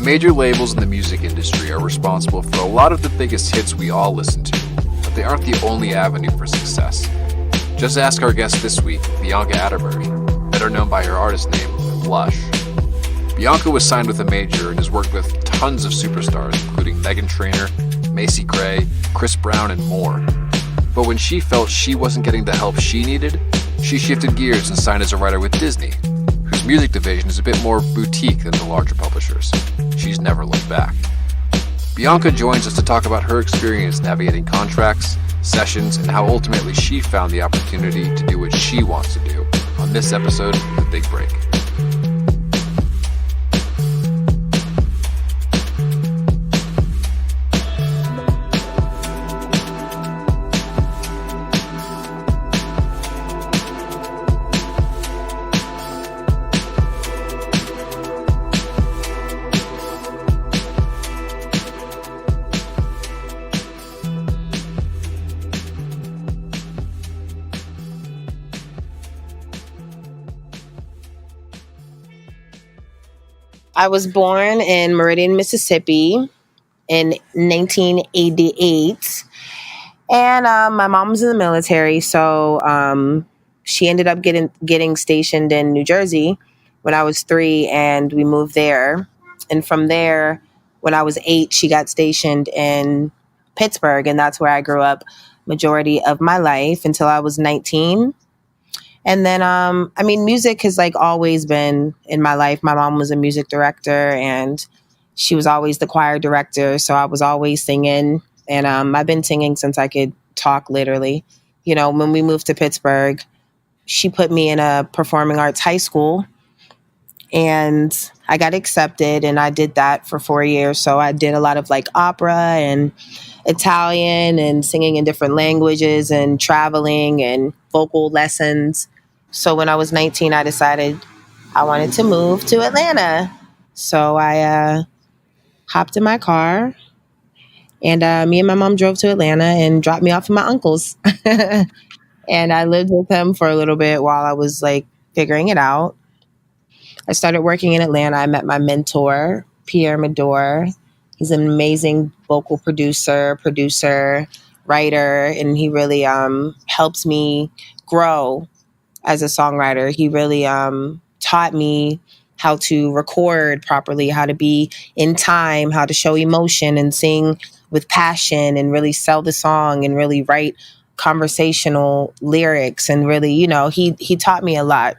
Major labels in the music industry are responsible for a lot of the biggest hits we all listen to, but they aren't the only avenue for success. Just ask our guest this week, Bianca Atterberry, better known by her artist name, Blush. Bianca was signed with a major and has worked with tons of superstars, including Meghan Trainor, Macy Gray, Chris Brown, and more. But when she felt she wasn't getting the help she needed, she shifted gears and signed as a writer with Disney, whose music division is a bit more boutique than the larger publishers. She's never looked back. Bianca joins us to talk about her experience navigating contracts, sessions, and how ultimately she found the opportunity to do what she wants to do on this episode of The Big Break. I was born in Meridian, Mississippi in 1988. And my mom was in the military, so she ended up getting stationed in New Jersey when I was 3, and we moved there. And from there, when I was 8, she got stationed in Pittsburgh, and that's where I grew up majority of my life until I was 19. And then, music has always been in my life. My mom was a music director and she was always the choir director. So I was always singing, and I've been singing since I could talk, literally. You know, when we moved to Pittsburgh, she put me in a performing arts high school and I got accepted, and I did that for 4 years. So I did a lot of opera and Italian and singing in different languages and traveling and vocal lessons. So when I was 19, I decided I wanted to move to Atlanta. So I hopped in my car, and me and my mom drove to Atlanta and dropped me off at my uncle's. And I lived with him for a little bit while I was figuring it out. I started working in Atlanta. I met my mentor, Pierre Medor. He's an amazing vocal producer, writer, and he really helps me grow as a songwriter. He really taught me how to record properly, how to be in time, how to show emotion and sing with passion and really sell the song and really write conversational lyrics. And really, he taught me a lot.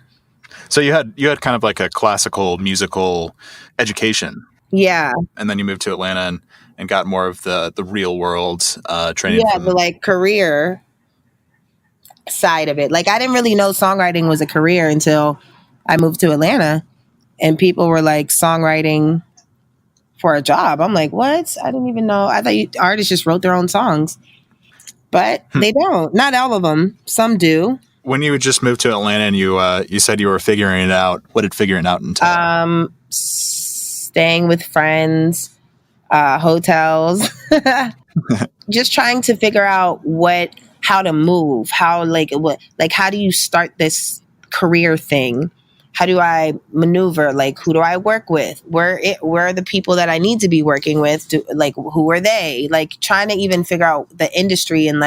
So you had kind of a classical musical education. Yeah. And then you moved to Atlanta and got more of the real world training. Yeah, the career side of it. I didn't really know songwriting was a career until I moved to Atlanta, and people were songwriting for a job. I'm like, what? I didn't even know. I thought artists just wrote their own songs, but they don't. Not all of them. Some do. When you just moved to Atlanta and you said you were figuring it out, what did figuring it out entail? Staying with friends, hotels, just trying to figure out how to move, how do you start this career thing? How do I maneuver? Who do I work with? Where are the people that I need to be working with? Who are they? Trying to even figure out the industry and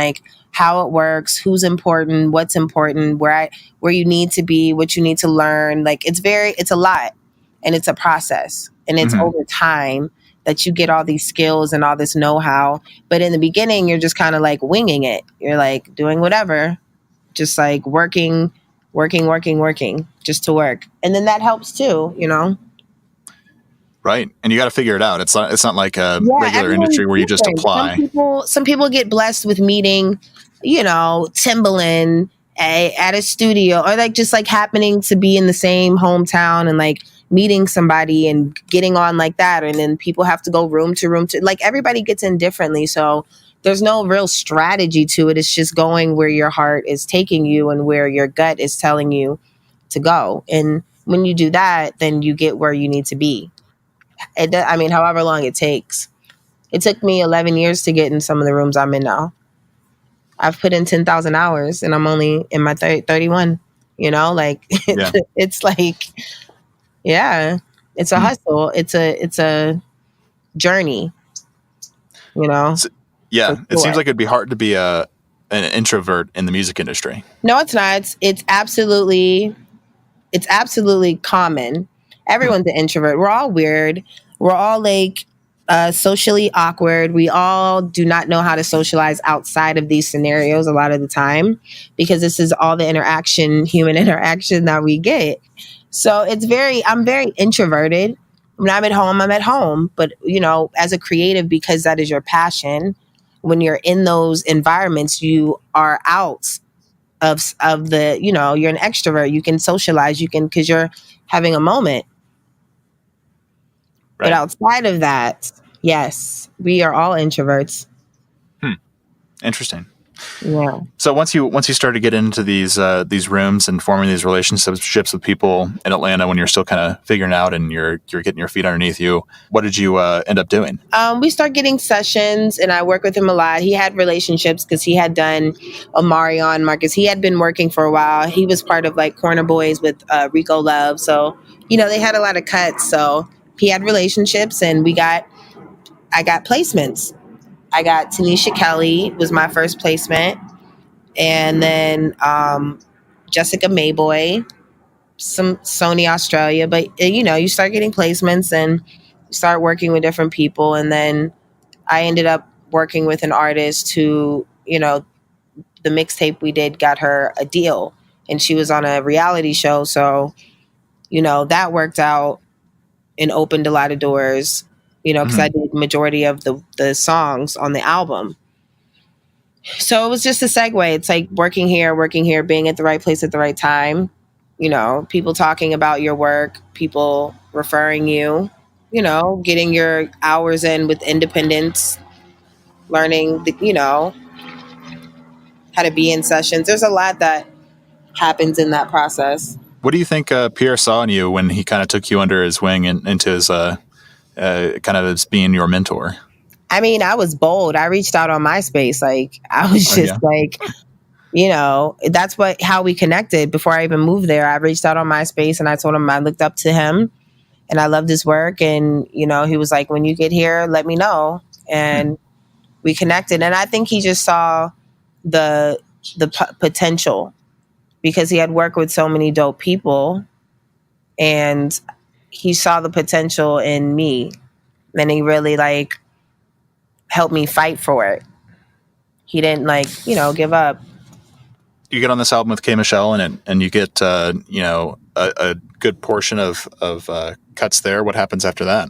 how it works, who's important, what's important, where you need to be, what you need to learn. It's a lot, and it's a process, and it's over time that you get all these skills and all this know-how. But in the beginning, you're just kind of winging it. You're doing whatever, just working just to work. And then that helps too, Right. And you got to figure it out. It's not like a regular industry where you just apply. Some people get blessed with meeting, Timbaland at a studio, or just happening to be in the same hometown and meeting somebody and getting on like that. And then people have to go room to room to everybody gets in differently. So there's no real strategy to it. It's just going where your heart is taking you and where your gut is telling you to go. And when you do that, then you get where you need to be. However long it takes. It took me 11 years to get in some of the rooms I'm in now. I've put in 10,000 hours and I'm only in my 31, it's it's a hustle. It's a journey, you know? Yeah. For It seems sure. like it'd be hard to be an introvert in the music industry. No, it's not. It's absolutely common. Everyone's an introvert. We're all weird. We're all like socially awkward. We all do not know how to socialize outside of these scenarios a lot of the time because this is all the human interaction that we get. So I'm very introverted. When I'm at home. But, as a creative, because that is your passion, when you're in those environments, you are out of the, you're an extrovert. You can socialize, because you're having a moment. Right. But outside of that, yes, we are all introverts. Interesting. Yeah. So once you started to get into these rooms and forming these relationships with people in Atlanta, when you're still kind of figuring out and you're getting your feet underneath you, what did you end up doing? We start getting sessions, and I work with him a lot. He had relationships because he had done Omarion Marcus. He had been working for a while. He was part of like Corner Boys with Rico Love, so they had a lot of cuts. So he had relationships, and I got placements. I got Tanisha Kelly was my first placement. And then Jessica Mayboy, some Sony Australia. But, you start getting placements and you start working with different people. And then I ended up working with an artist who, the mixtape we did got her a deal. And she was on a reality show. So, that worked out and opened a lot of doors, because I did majority of the songs on the album. So it was just a segue. It's like working here, being at the right place at the right time. People talking about your work, people referring you, getting your hours in with independence, learning, how to be in sessions. There's a lot that happens in that process. What do you think Pierre saw in you when he kind of took you under his wing and into his kind of as being your mentor? I mean, I was bold. I reached out on MySpace. Like, I was just that's how we connected. Before I even moved there, I reached out on MySpace and I told him I looked up to him and I loved his work. And, he was like, when you get here, let me know. And we connected. And I think he just saw the potential because he had worked with so many dope people and he saw the potential in me. And he really helped me fight for it. He didn't give up. You get on this album with K. Michelle and you get a good portion of cuts there. What happens after that?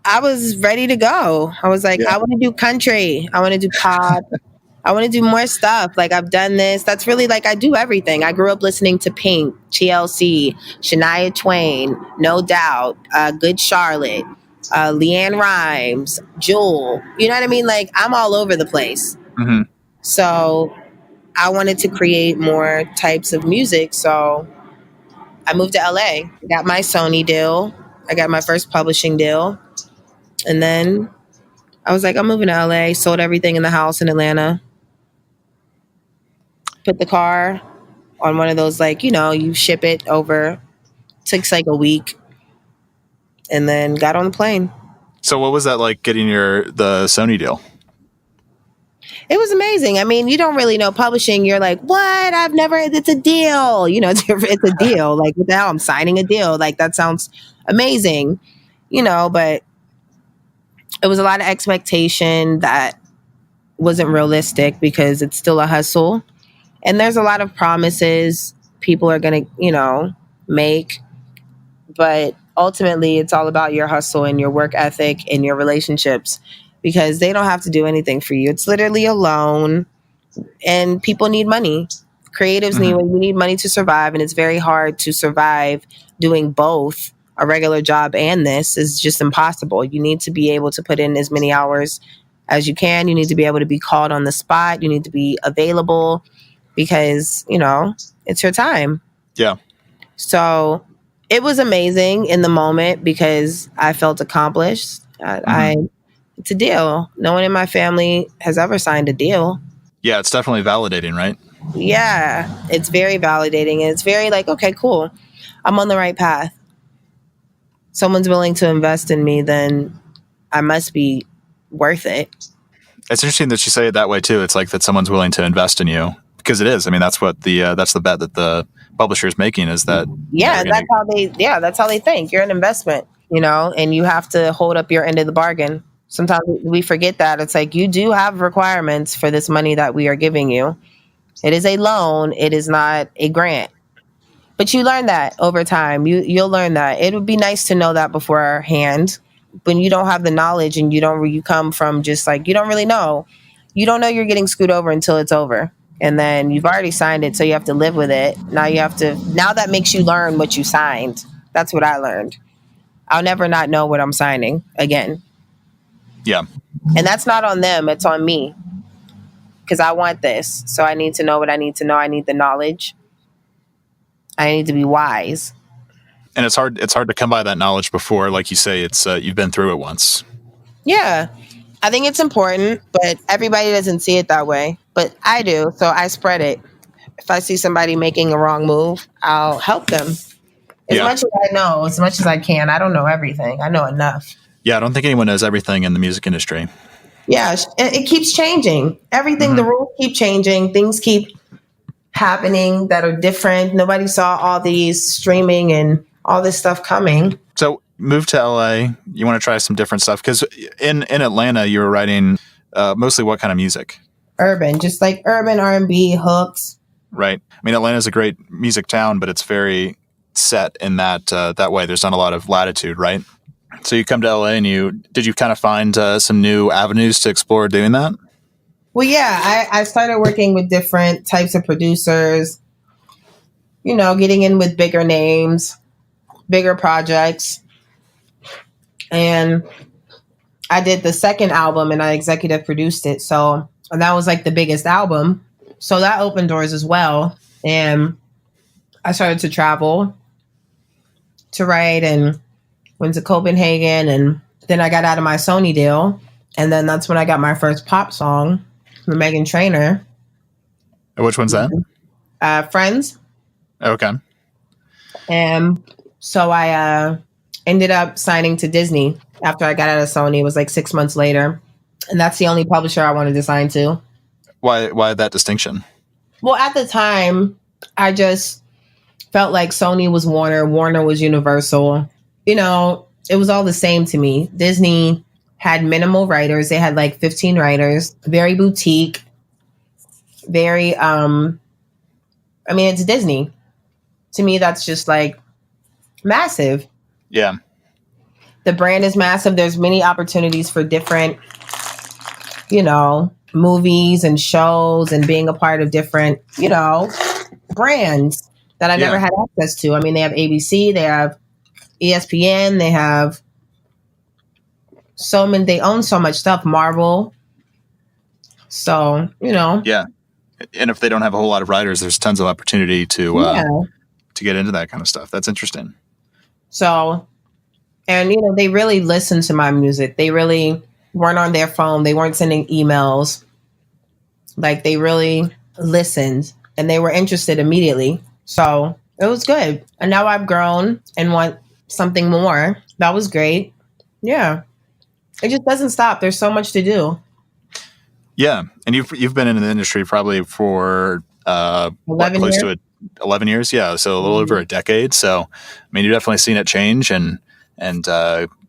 I was ready to go. I was like, I want to do country. I want to do pop. I want to do more stuff. Like, I've done this. That's really I do everything. I grew up listening to Pink, TLC, Shania Twain, No Doubt, Good Charlotte, Leanne Rimes, Jewel. You know what I mean? I'm all over the place. Mm-hmm. So I wanted to create more types of music. So I moved to LA, got my Sony deal. I got my first publishing deal. And then I was like, I'm moving to LA, sold everything in the house in Atlanta. Put the car on one of those, you ship it over. Takes a week. And then got on the plane. So what was that like getting the Sony deal? It was amazing. I mean, you don't really know publishing. You're like, what? It's a deal. It's a deal. What the hell? I'm signing a deal. That sounds amazing, but it was a lot of expectation that wasn't realistic because it's still a hustle. And there's a lot of promises people are going to, make. But ultimately, it's all about your hustle and your work ethic and your relationships because they don't have to do anything for you. It's literally a loan and people need money. Creatives need money to survive. And it's very hard to survive doing both. A regular job and this is just impossible. You need to be able to put in as many hours as you can. You need to be able to be called on the spot. You need to be available because, it's your time. Yeah. So it was amazing in the moment because I felt accomplished. It's a deal. No one in my family has ever signed a deal. Yeah, it's definitely validating, right? Yeah, it's very validating. And it's very okay, cool. I'm on the right path. Someone's willing to invest in me, then I must be worth it. It's interesting that you say it that way too. It's like that someone's willing to invest in you, because it is. I mean, that's what that's the bet that the publisher is making, is that that's how they think. You're an investment, and you have to hold up your end of the bargain. Sometimes we forget that. It's like, you do have requirements for this money that we are giving you. It is a loan. It is not a grant. But you learn that over time. You'll learn that. It would be nice to know that beforehand. When you don't have the knowledge and you come from just like, you don't really know. You don't know you're getting screwed over until it's over. And then you've already signed it, so you have to live with it. Now that makes you learn what you signed. That's what I learned. I'll never not know what I'm signing again. Yeah. And that's not on them. It's on me. Because I want this. So I need to know what I need to know. I need the knowledge. I need to be wise. And it's hard to come by that knowledge before, like you say, it's you've been through it once. Yeah. I think it's important, but everybody doesn't see it that way. But I do. So I spread it. If I see somebody making a wrong move, I'll help them. As much as I know, as much as I can. I don't know everything. I know enough. Yeah, I don't think anyone knows everything in the music industry. Yeah, it keeps changing. Everything, the rules keep changing. Things keep happening that are different. Nobody saw all these streaming and all this stuff coming. So moved to LA. You want to try some different stuff? Because in Atlanta, you were writing mostly what kind of music? Urban, just like urban R&B hooks. Right. I mean, Atlanta's a great music town, but it's very set in that way. There's not a lot of latitude, right? So you come to LA and did you kind of find some new avenues to explore doing that? Well, yeah, I started working with different types of producers, getting in with bigger names, bigger projects. And I did the second album and I executive produced it. So that was like the biggest album. So that opened doors as well. And I started to travel to write and went to Copenhagen, and then I got out of my Sony deal. And then that's when I got my first pop song from Meghan Trainor. Which one's that? Friends. Okay. And so I ended up signing to Disney after I got out of Sony. It was like 6 months later. And that's the only publisher I wanted to sign to. Why that distinction? Well, at the time, I just felt like Sony was Warner. Warner was Universal. It was all the same to me. Disney had minimal writers. They had like 15 writers, very boutique, very, it's Disney. To me, that's just like massive. Yeah. The brand is massive. There's many opportunities for different, movies and shows and being a part of different, brands that I never had access to. I mean, they have ABC, they have ESPN, they have so many, they own so much stuff, Marvel. So, Yeah. And if they don't have a whole lot of writers, there's tons of opportunity to get into that kind of stuff. That's interesting. So, and, they really listened to my music. They really weren't on their phone. They weren't sending emails. Like, they really listened and they were interested immediately. So it was good. And now I've grown and want something more. That was great. Yeah. It just doesn't stop. There's so much to do. Yeah. And you've been in the industry probably for 11 close years? to 11 years. Yeah. So a little over a decade. So, I mean, you've definitely seen it change and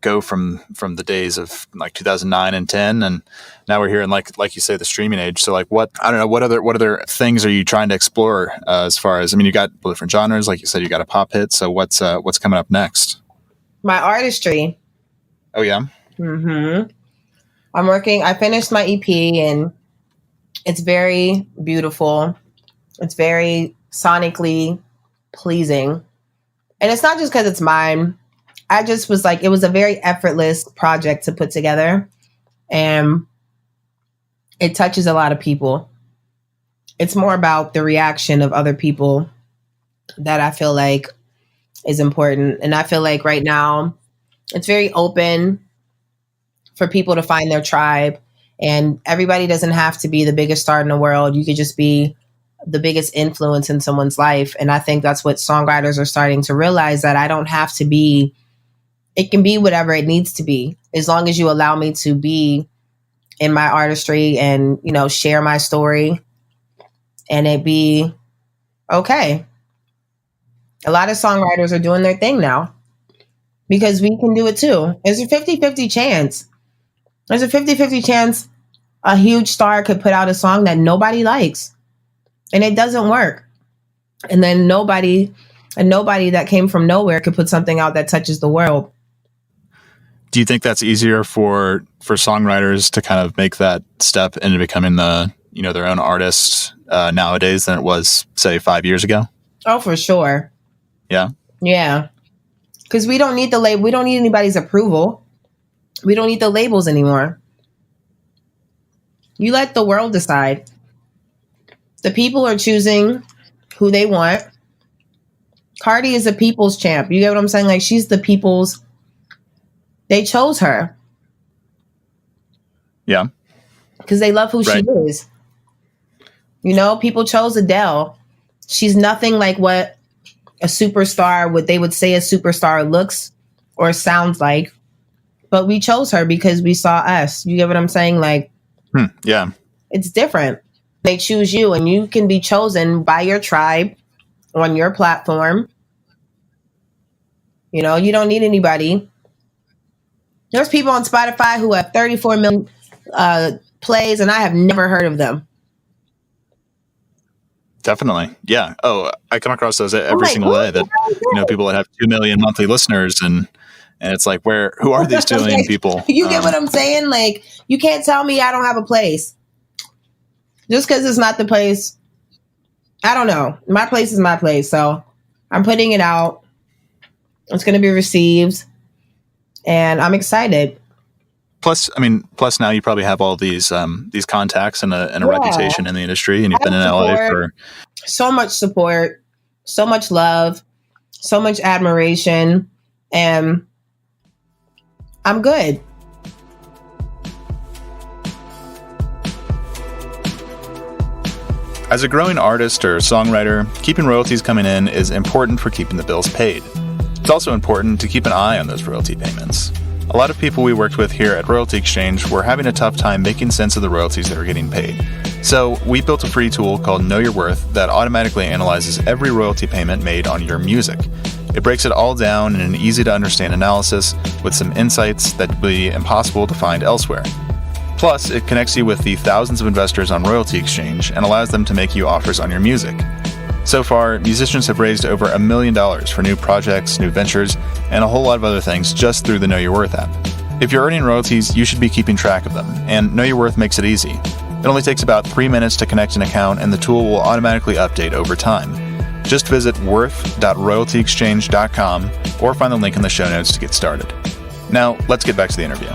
go from the days of like 2009 and 10. And now we're here in like you say, the streaming age. So like what other things are you trying to explore as far as, you got different genres, like you said, you got a pop hit. So what's coming up next? My artistry. Oh yeah. Mm-hmm. I finished my EP and it's very beautiful. It's very sonically pleasing. And it's not just because it's mine. I just was like, it was a very effortless project to put together. And it touches a lot of people. It's more about the reaction of other people that I feel like is important. And I feel like right now it's very open for people to find their tribe. And everybody doesn't have to be the biggest star in the world. You could just be the biggest influence in someone's life. And I think that's what songwriters are starting to realize, that I don't have to be it can be whatever it needs to be, as long as you allow me to be in my artistry and, you know, share my story and it be okay. A lot of songwriters are doing their thing now because we can do it too. There's a 50-50 chance. There's a 50-50 chance a huge star could put out a song that nobody likes and it doesn't work. And then nobody that came from nowhere could put something out that touches the world. Do you think that's easier for songwriters to kind of make that step into becoming their own artists nowadays than it was, say, 5 years ago? Oh, for sure. Yeah. Yeah. Because we don't need the label. We don't need anybody's approval. We don't need the labels anymore. You let the world decide. The people are choosing who they want. Cardi is a people's champ. You get what I'm saying? Like, she's the people's. They chose her. Yeah. Because they love who she is. You know, people chose Adele. She's nothing like what a superstar, what they would say a superstar looks or sounds like. But we chose her because we saw us. You get what I'm saying? Like, yeah. It's different. They choose you, and you can be chosen by your tribe on your platform. You know, you don't need anybody. There's people on Spotify who have 34 million plays, and I have never heard of them. Definitely. Yeah. Oh, I come across those every single day that, people that have 2 million monthly listeners and it's like, who are these 2 million people? You get what I'm saying? Like, you can't tell me I don't have a place. Just because it's not the place. I don't know. My place is my place. So I'm putting it out. It's going to be received. And I'm excited. Plus now you probably have all these contacts and a reputation in the industry, and you've been in LA for so much support, so much love, so much admiration, and I'm good. As a growing artist or songwriter, keeping royalties coming in is important for keeping the bills paid. It's also important to keep an eye on those royalty payments. A lot of people we worked with here at Royalty Exchange were having a tough time making sense of the royalties they were getting paid. So we built a free tool called Know Your Worth that automatically analyzes every royalty payment made on your music. It breaks it all down in an easy-to-understand analysis with some insights that would be impossible to find elsewhere. Plus, it connects you with the thousands of investors on Royalty Exchange and allows them to make you offers on your music. So far, musicians have raised over $1 million for new projects, new ventures, and a whole lot of other things just through the Know Your Worth app. If you're earning royalties, you should be keeping track of them, and Know Your Worth makes it easy. It only takes about 3 minutes to connect an account, and the tool will automatically update over time. Just visit worth.royaltyexchange.com or find the link in the show notes to get started. Now, let's get back to the interview.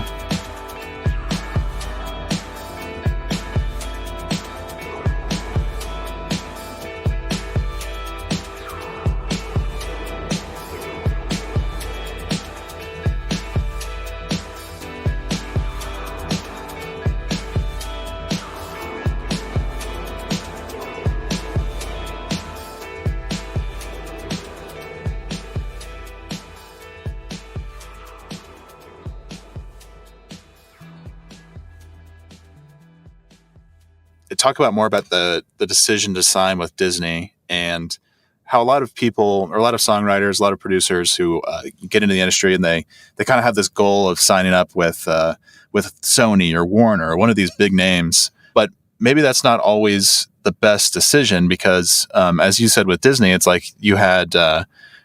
Talk about more about the decision to sign with Disney and how a lot of people, or a lot of songwriters, a lot of producers who get into the industry and they kind of have this goal of signing up with Sony or Warner or one of these big names, but maybe that's not always the best decision because, as you said with Disney, it's like you had,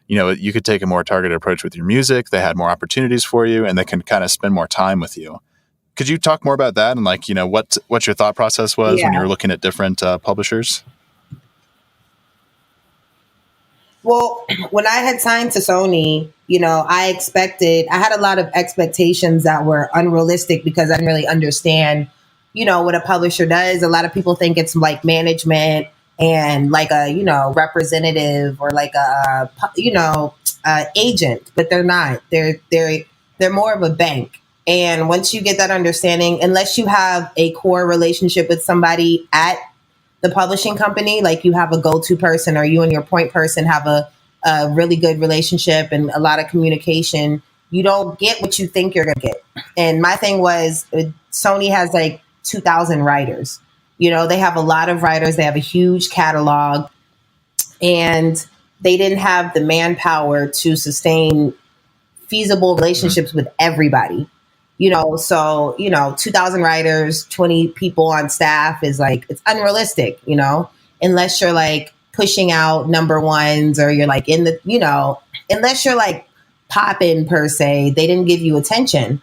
you could take a more targeted approach with your music. They had more opportunities for you, and they can kind of spend more time with you. Could you talk more about that and what your thought process was when you were looking at different publishers? Well, when I had signed to Sony, I had a lot of expectations that were unrealistic because I didn't really understand, what a publisher does. A lot of people think it's like management and like a, representative or like a, agent, but they're not. They're more of a bank. And once you get that understanding, unless you have a core relationship with somebody at the publishing company, like you have a go-to person or you and your point person have a really good relationship and a lot of communication, you don't get what you think you're going to get. And my thing was, Sony has like 2,000 writers. You know, they have a lot of writers. They have a huge catalog, and they didn't have the manpower to sustain feasible relationships with everybody. You know, so, 2,000 writers, 20 people on staff is like, it's unrealistic, unless you're like pushing out number ones, or you're like in the, unless you're like popping per se, they didn't give you attention.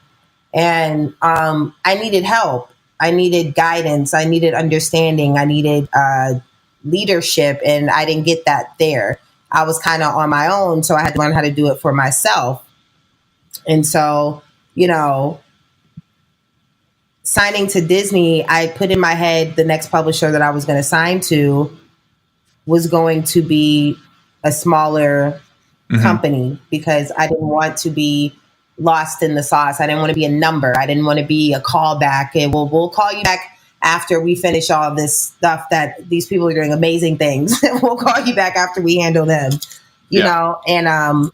And I needed help. I needed guidance. I needed understanding. I needed leadership. And I didn't get that there. I was kind of on my own. So I had to learn how to do it for myself. And so, signing to Disney, I put in my head the next publisher that I was going to sign to was going to be a smaller company, because I didn't want to be lost in the sauce. I didn't want to be a number. I didn't want to be a callback. And we'll call you back after we finish all this stuff, that these people are doing amazing things. We'll call you back after we handle them, you know? And,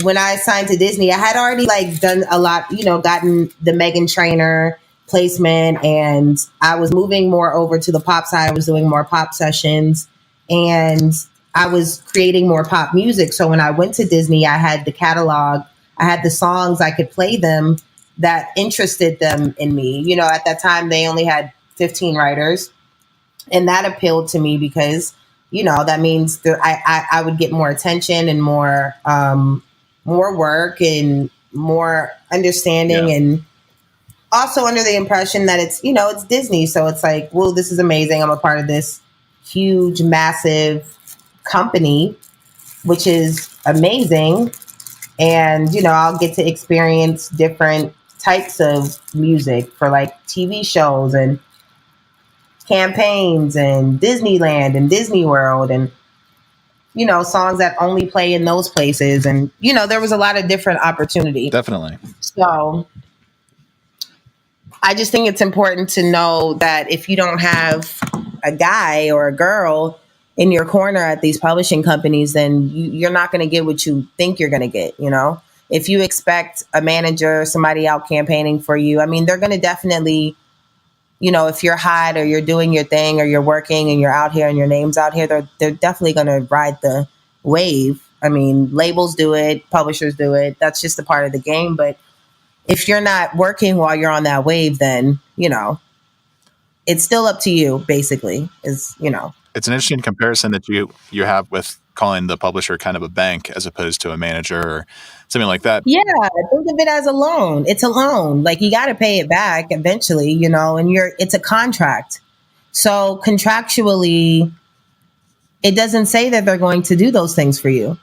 when I signed to Disney, I had already like done a lot, gotten the Meghan Trainor placement, and I was moving more over to the pop side. I was doing more pop sessions, and I was creating more pop music. So when I went to Disney, I had the catalog, I had the songs, I could play them that interested them in me. At that time, they only had 15 writers, and that appealed to me because, that means that I would get more attention and more work and more understanding, and also under the impression that it's, it's Disney. So it's like, well, this is amazing. I'm a part of this huge, massive company, which is amazing. And, I'll get to experience different types of music for like TV shows and campaigns and Disneyland and Disney World, and songs that only play in those places. And, there was a lot of different opportunity. Definitely. So I just think it's important to know that if you don't have a guy or a girl in your corner at these publishing companies, then you're not going to get what you think you're going to get. If you expect a manager, somebody out campaigning for you, I mean, they're going to definitely, if you're hot or you're doing your thing or you're working and you're out here and your name's out here, they're definitely going to ride the wave. I mean, labels do it, publishers do it. That's just a part of the game. But if you're not working while you're on that wave, then, it's still up to you, basically, It's an interesting comparison that you have with calling the publisher kind of a bank as opposed to a manager or something like that. Yeah, think of it as a loan. It's a loan. Like, you got to pay it back eventually, and it's a contract. So contractually, it doesn't say that they're going to do those things for you.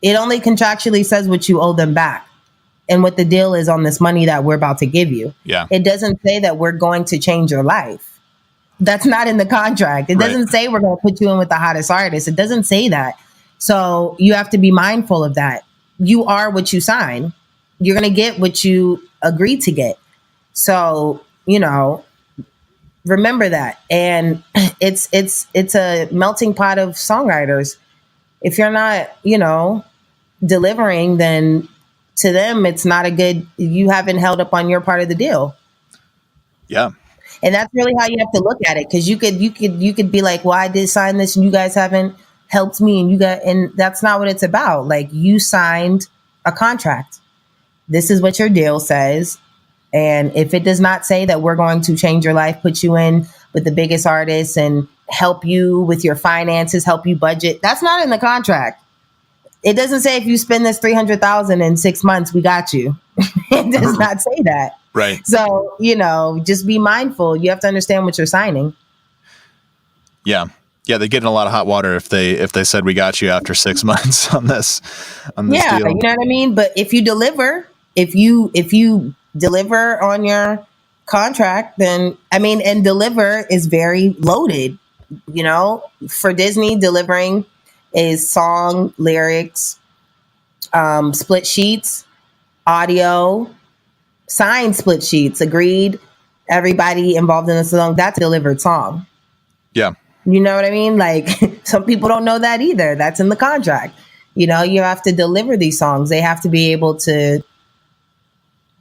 It only contractually says what you owe them back and what the deal is on this money that we're about to give you. Yeah. It doesn't say that we're going to change your life. That's not in the contract. It doesn't say we're going to put you in with the hottest artist. It doesn't say that. So you have to be mindful of that. You are what you sign. You're going to get what you agreed to get. So, remember that. And it's a melting pot of songwriters. If you're not, delivering, then to them, it's not you haven't held up on your part of the deal. Yeah. And that's really how you have to look at it. Cause you could be like, well, I did sign this and you guys haven't helped me, and that's not what it's about. Like, you signed a contract. This is what your deal says. And if it does not say that we're going to change your life, put you in with the biggest artists and help you with your finances, help you budget, that's not in the contract. It doesn't say if you spend this $300,000 in 6 months, we got you. It does not say that. Right. So, just be mindful. You have to understand what you're signing. Yeah. Yeah, they get in a lot of hot water if they said we got you after 6 months on this deal. You know what I mean? But if you deliver, if you deliver on your contract, then and deliver is very loaded. For Disney, delivering is song, lyrics, split sheets, audio, signed split sheets, agreed, everybody involved in the song, that's a delivered song. Yeah. You know what I mean? Like, some people don't know that either. That's in the contract. You have to deliver these songs. They have to be able to,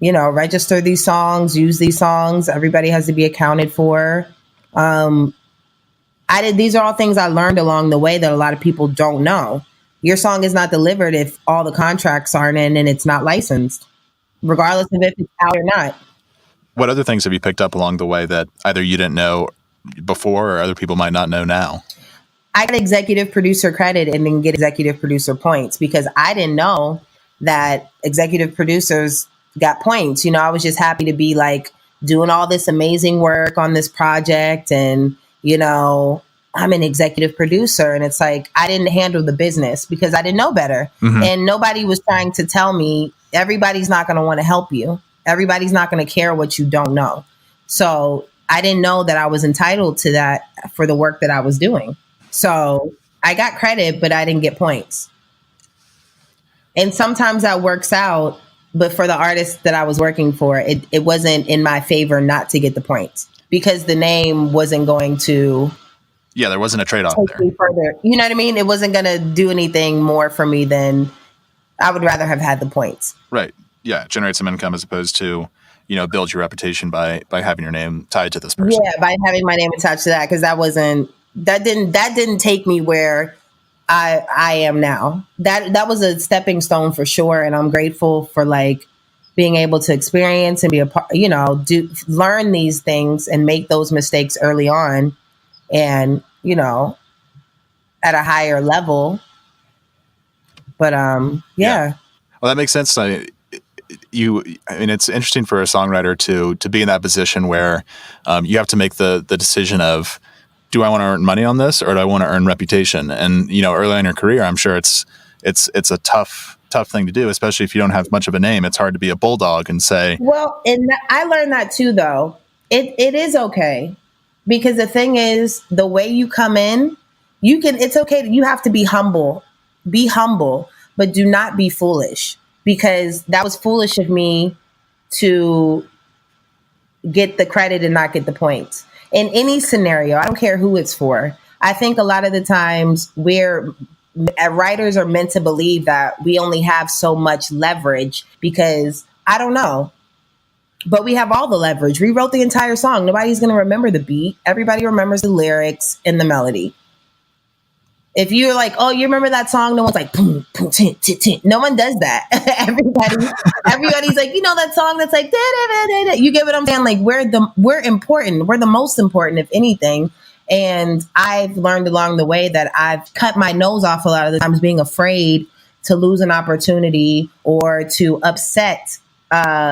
register these songs, use these songs. Everybody has to be accounted for. These are all things I learned along the way that a lot of people don't know. Your song is not delivered if all the contracts aren't in and it's not licensed, regardless of if it's out or not. What other things have you picked up along the way that either you didn't know before or other people might not know now? I got executive producer credit and then get executive producer points because I didn't know that executive producers got points. I was just happy to be like doing all this amazing work on this project and, I'm an executive producer, and it's like I didn't handle the business because I didn't know better. Mm-hmm. And nobody was trying to tell me everybody's not going to want to help you. Everybody's not going to care what you don't know. So I didn't know that I was entitled to that for the work that I was doing. So I got credit, but I didn't get points. And sometimes that works out, but for the artist that I was working for, it wasn't in my favor not to get the points because the name wasn't going to... Yeah, there wasn't a trade-off there. Further. You know what I mean? It wasn't going to do anything more for me than I would rather have had the points. Right. Yeah, generate some income as opposed to, build your reputation by having your name tied to this person. Yeah, by having my name attached to that, because that didn't take me where I am now. That was a stepping stone for sure, and I'm grateful for like being able to experience and be a part, learn these things and make those mistakes early on. And, at a higher level. But, yeah. Well, that makes sense. I mean, it's interesting for a songwriter to be in that position where you have to make the decision of, do I want to earn money on this or do I want to earn reputation? And, early in your career, I'm sure it's a tough thing to do, especially if you don't have much of a name. It's hard to be a bulldog and say. Well, and I learned that too, though. It is okay. Because the thing is, the way you come in, it's okay. You have to be humble, but do not be foolish, because that was foolish of me to get the credit and not get the points in any scenario. I don't care who it's for. I think a lot of the times writers are meant to believe that we only have so much leverage because I don't know. But we have all the leverage. We wrote the entire song. Nobody's going to remember the beat. Everybody remembers the lyrics and the melody. If you're like, oh, you remember that song? No one's like, boom, boom, tin, tin, tin. No one does that. Everybody's like, that song that's like, da, da, da, da. You get what I'm saying? Like, we're important. We're the most important, if anything. And I've learned along the way that I've cut my nose off a lot of the times being afraid to lose an opportunity or to upset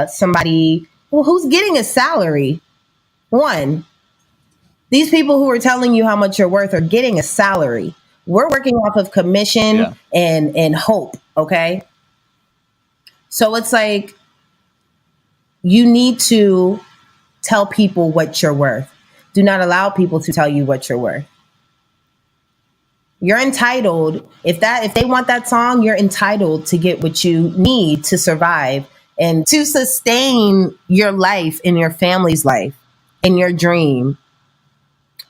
somebody who's getting a salary. One, these people who are telling you how much you're worth are getting a salary. We're working off of commission and hope. Okay. So it's like, you need to tell people what you're worth. Do not allow people to tell you what you're worth. You're entitled. If they want that song, you're entitled to get what you need to survive and to sustain your life and your family's life and your dream.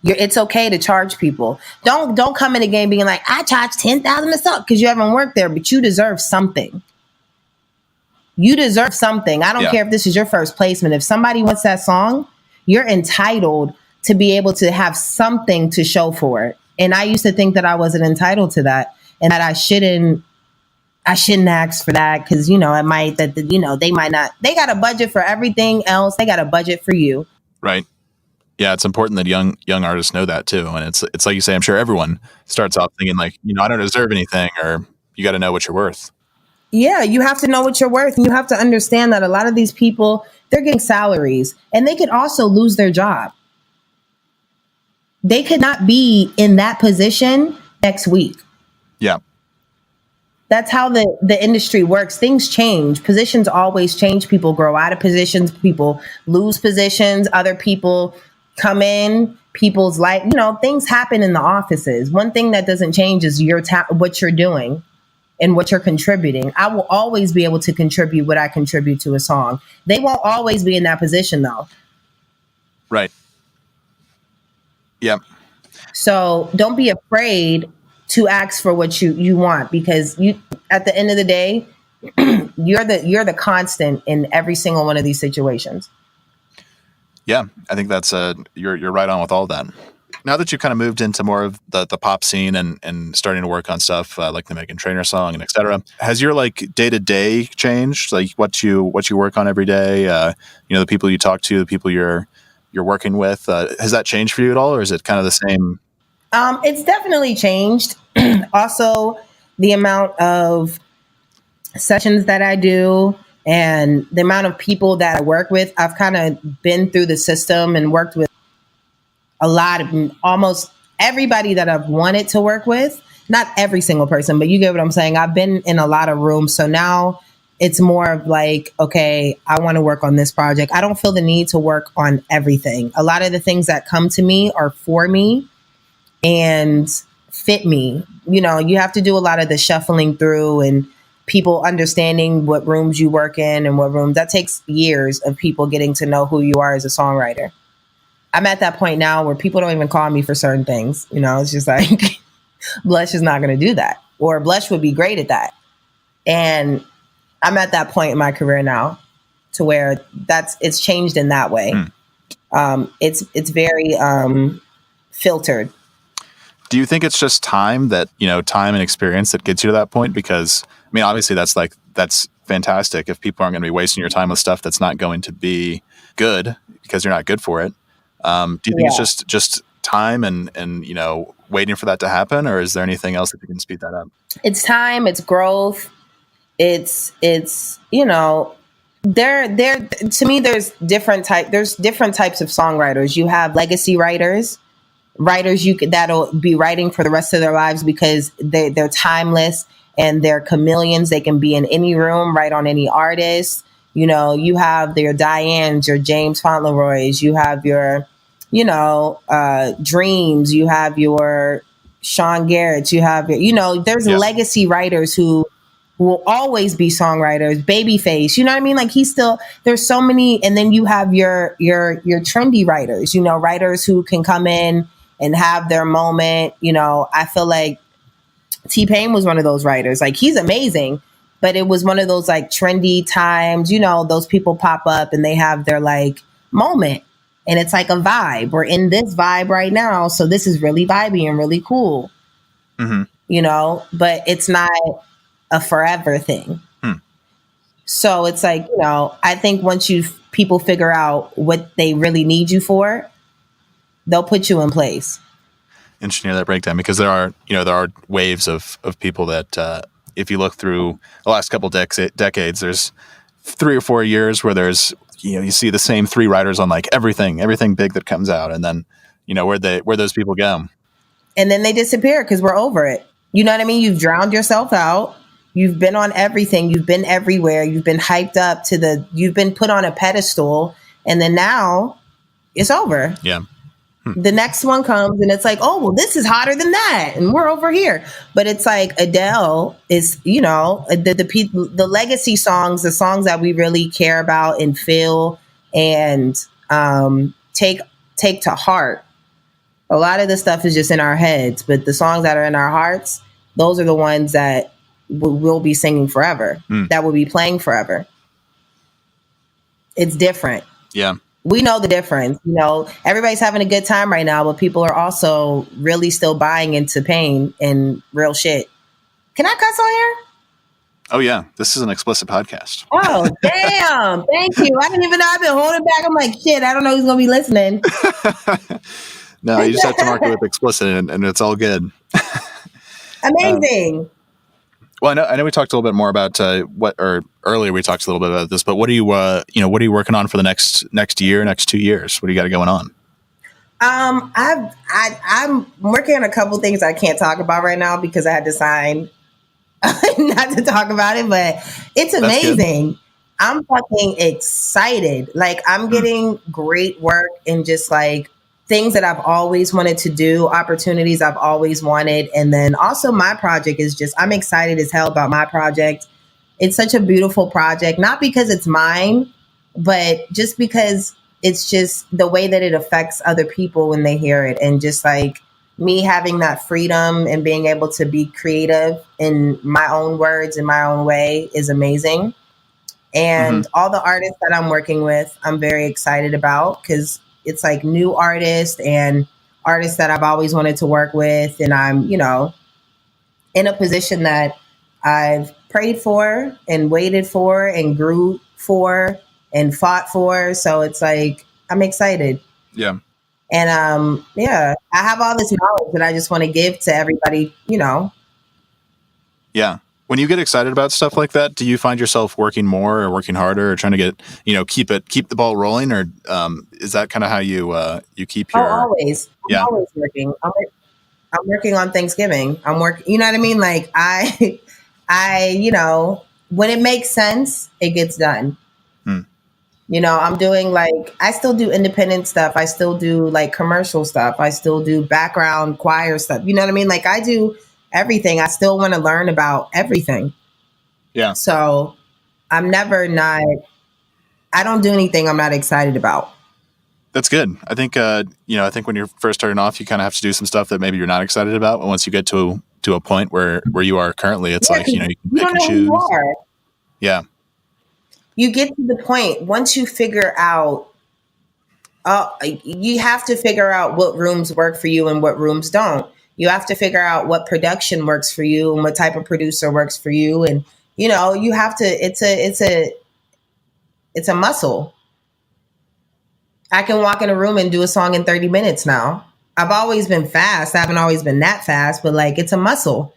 It's okay to charge people. Don't come in the game being like, I charge $10,000 a song, because you haven't worked there, but you deserve something. You deserve something. I don't care if this is your first placement. If somebody wants that song, you're entitled to be able to have something to show for it. And I used to think that I wasn't entitled to that and that I shouldn't ask for that because, they might not. They got a budget for everything else. They got a budget for you. Right. Yeah, it's important that young artists know that too. And it's like you say, I'm sure everyone starts off thinking like, I don't deserve anything, or you got to know what you're worth. Yeah, you have to know what you're worth. And you have to understand that a lot of these people, they're getting salaries and they could also lose their job. They could not be in that position next week. Yeah. That's how the industry works. Things change. Positions always change. People grow out of positions. People lose positions. Other people come in. People's life, things happen in the offices. One thing that doesn't change is what you're doing and what you're contributing. I will always be able to contribute what I contribute to a song. They won't always be in that position though. Right. Yep. So don't be afraid to ask for what you want, because you, at the end of the day, you're the constant in every single one of these situations. Yeah, I think that's you're right on with all that. Now that you've kind of moved into more of the pop scene and starting to work on stuff like the Meghan Trainor song and et cetera, has your like day to day changed? Like what you work on every day? The people you talk to, the people you're working with. Has that changed for you at all, or is it kind of the same? It's definitely changed. Also, the amount of sessions that I do and the amount of people that I work with. I've kind of been through the system and worked with a lot of almost everybody that I've wanted to work with. Not every single person, but you get what I'm saying. I've been in a lot of rooms. So now it's more of like, okay, I want to work on this project. I don't feel the need to work on everything. A lot of the things that come to me are for me and fit me. You have to do a lot of the shuffling through and people understanding what rooms you work in and what rooms. That takes years of people getting to know who you are as a songwriter. I'm at that point now where people don't even call me for certain things. It's just like, Blush is not going to do that, or Blush would be great at that. And I'm at that point in my career now to where it's changed in that way. It's very filtered. Do you think it's just time and experience that gets you to that point? Because I mean, obviously that's fantastic if people aren't going to be wasting your time with stuff that's not going to be good because you're not good for it. Do you think it's just time and waiting for that to happen, or is there anything else that you can speed that up? It's time, it's growth. It's there to me there's different types of songwriters. You have legacy writers that'll be writing for the rest of their lives because they're timeless and they're chameleons. They can be in any room, write on any artist. You have your Dianes, your James Fauntleroys, you have your, Dreams, you have your Sean Garrett's, you have your, there's legacy writers who will always be songwriters. Babyface, you know what I mean? Like there's so many, and then you have your trendy writers, writers who can come in and have their moment. I feel like T-Pain was one of those writers. Like he's amazing. But it was one of those like trendy times, those people pop up and they have their like moment and it's like a vibe. We're in this vibe right now. So this is really vibey and really cool, but it's not a forever thing. So it's like, I think once people figure out what they really need you for, they'll put you in place. Interesting that breakdown, because there are waves of people that, if you look through the last couple decades, there's 3 or 4 years where there's, you see the same 3 writers on like everything big that comes out. And then, where those people go. And then they disappear because we're over it. You know what I mean? You've drowned yourself out. You've been on everything. You've been everywhere. You've been hyped up you've been put on a pedestal. And then now it's over. Yeah. The next one comes and it's like, oh, well, this is hotter than that. And we're over here. But it's like Adele is, the legacy songs, the songs that we really care about and feel and take to heart. A lot of the stuff is just in our heads, but the songs that are in our hearts, those are the ones that we'll be singing forever, that will be playing forever. It's different. Yeah. We know the difference. Everybody's having a good time right now, but people are also really still buying into pain and real shit. Can I cuss on here? Oh, yeah. This is an explicit podcast. Oh, damn. Thank you. I didn't even know. I've been holding back. I'm like, shit, I don't know who's going to be listening. No, you just have to mark it with explicit and it's all good. Amazing. Well, I know we talked a little bit more about earlier we talked a little bit about this, but what are you working on for the next year, next 2 years? What do you got going on? I'm working on a couple things I can't talk about right now because I had to sign not to talk about it, but it's amazing. I'm fucking excited. Like I'm getting great work and just like things that I've always wanted to do, opportunities I've always wanted. And then also my project is just, I'm excited as hell about my project. It's such a beautiful project, not because it's mine, but just because it's just the way that it affects other people when they hear it. And just like me having that freedom and being able to be creative in my own words in my own way is amazing. Hmm. And all the artists that I'm working with, I'm very excited about because it's like new artists and artists that I've always wanted to work with. And I'm, in a position that I've prayed for and waited for and grew for and fought for. So it's like, I'm excited. Yeah. And yeah, I have all this knowledge that I just want to give to everybody, Yeah. When you get excited about stuff like that, do you find yourself working more or working harder or trying to get, keep the ball rolling, or is that kind of how you keep Oh, your? always. I'm Yeah. always working. I'm working on Thanksgiving. I'm working, you know what I mean? Like when it makes sense, it gets done. Hmm. I'm doing I still do independent stuff. I still do like commercial stuff. I still do background choir stuff. You know what I mean? Like I do everything. I still want to learn about everything. Yeah. So I'm never not, I don't do anything I'm not excited about. That's good. I think, I think when you're first starting off, you kind of have to do some stuff that maybe you're not excited about. But once you get to a point where you are currently, it's Yeah, like, you can you pick don't and know who you choose. are. Yeah. You get to the point once you figure out, you have to figure out what rooms work for you and what rooms don't. You have to figure out what production works for you and what type of producer works for you. And, you have to, it's a muscle. I can walk in a room and do a song in 30 minutes now. I've always been fast. I haven't always been that fast, but it's a muscle.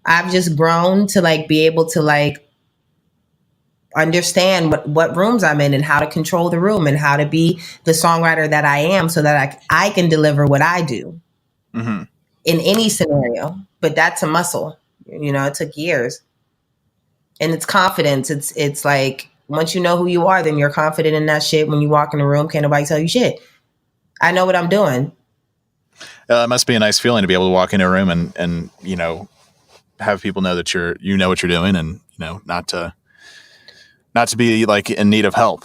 I've just grown to be able to understand what rooms I'm in and how to control the room and how to be the songwriter that I am so that I can deliver what I do Mm-hmm. in any scenario. But that's a muscle. It took years. And it's confidence. It's like once you know who you are, then you're confident in that shit. When you walk in the room, can't nobody tell you shit. I know what I'm doing. It must be a nice feeling to be able to walk into a room and have people know that you know what you're doing, and not to be in need of help.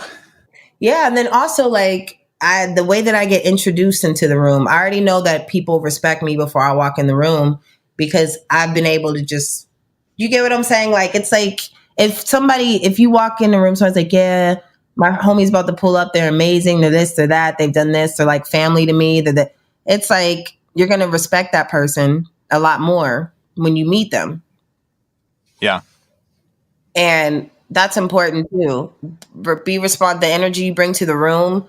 Yeah, and then also the way that I get introduced into the room, I already know that people respect me before I walk in the room because I've been able to just, you get what I'm saying? It's like if you walk in the room, someone's like, yeah, my homie's about to pull up, they're amazing, they're this, they're that, they've done this, they're like family to me. It's like you're gonna respect that person a lot more when you meet them. Yeah. And that's important too. The energy you bring to the room,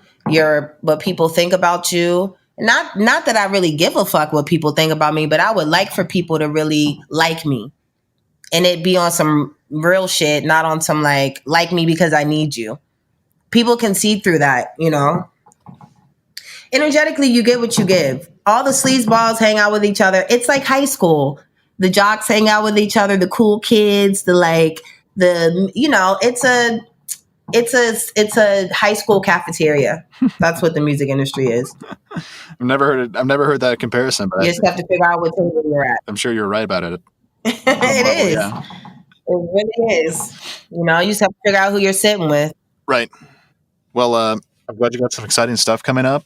what people think about you. Not that I really give a fuck what people think about me, but I would like for people to really like me. And it be on some real shit, not on some like me because I need you. People can see through that, Energetically, you get what you give. All the sleazeballs hang out with each other. It's like high school. The jocks hang out with each other, the cool kids, it's a high school cafeteria. That's what the music industry is. I've never heard that comparison, but You just have to figure out what table you're at. I'm sure you're right about it. It is. Yeah. It really is. You just have to figure out who you're sitting with. Right. Well, I'm glad you got some exciting stuff coming up.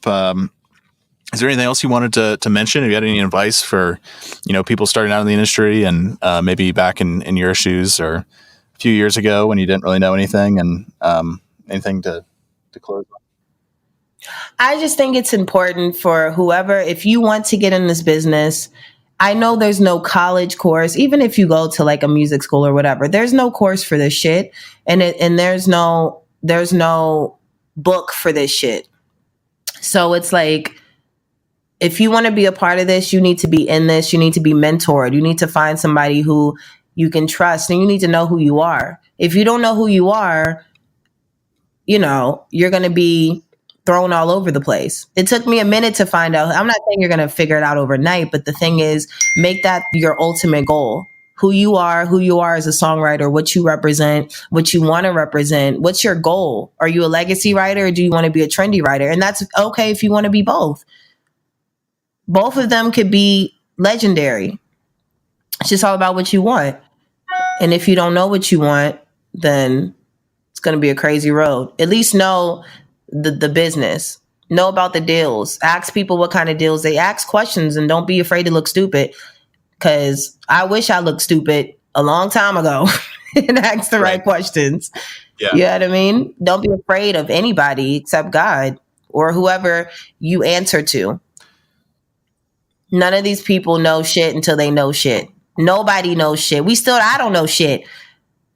Is there anything else you wanted to mention? Have you had any advice for, people starting out in the industry and maybe back in your shoes or a few years ago when you didn't really know anything, and anything to close on? I just think it's important for whoever, if you want to get in this business, I know there's no college course, even if you go to a music school or whatever, there's no course for this shit. And there's no book for this shit. So it's like, if you want to be a part of this, you need to be in this. You need to be mentored. You need to find somebody who you can trust, and you need to know who you are. If you don't know who you are, you're going to be thrown all over the place. It took me a minute to find out. I'm not saying you're going to figure it out overnight, but the thing is, make that your ultimate goal. Who you are as a songwriter, what you represent, what you want to represent. What's your goal? Are you a legacy writer, or do you want to be a trendy writer? And that's okay if you want to be both. Both of them could be legendary. It's just all about what you want. And if you don't know what you want, then it's going to be a crazy road. At least know the business. Know about the deals. Ask people what kind of deals they ask questions, and don't be afraid to look stupid. Because I wish I looked stupid a long time ago and asked the right questions. Yeah. You know what I mean? Don't be afraid of anybody except God or whoever you answer to. None of these people know shit until they know shit. Nobody knows shit. I don't know shit.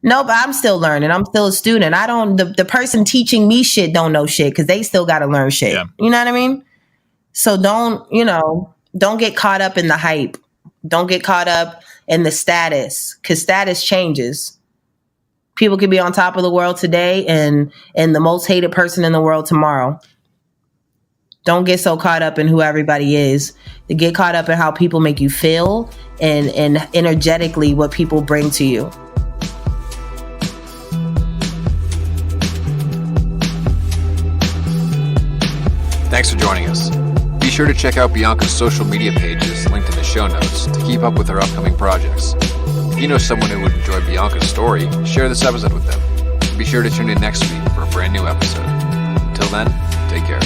No, but I'm still learning. I'm still a student. The person teaching me shit don't know shit because they still got to learn shit. Yeah. You know what I mean? So don't get caught up in the hype. Don't get caught up in the status, because status changes. People could be on top of the world today and the most hated person in the world tomorrow. Don't get so caught up in who everybody is. To get caught up in how people make you feel and energetically what people bring to you. Thanks for joining us. Be sure to check out Bianca's social media pages linked in the show notes to keep up with her upcoming projects. If you know someone who would enjoy Bianca's story, share this episode with them. And be sure to tune in next week for a brand new episode. Until then, take care.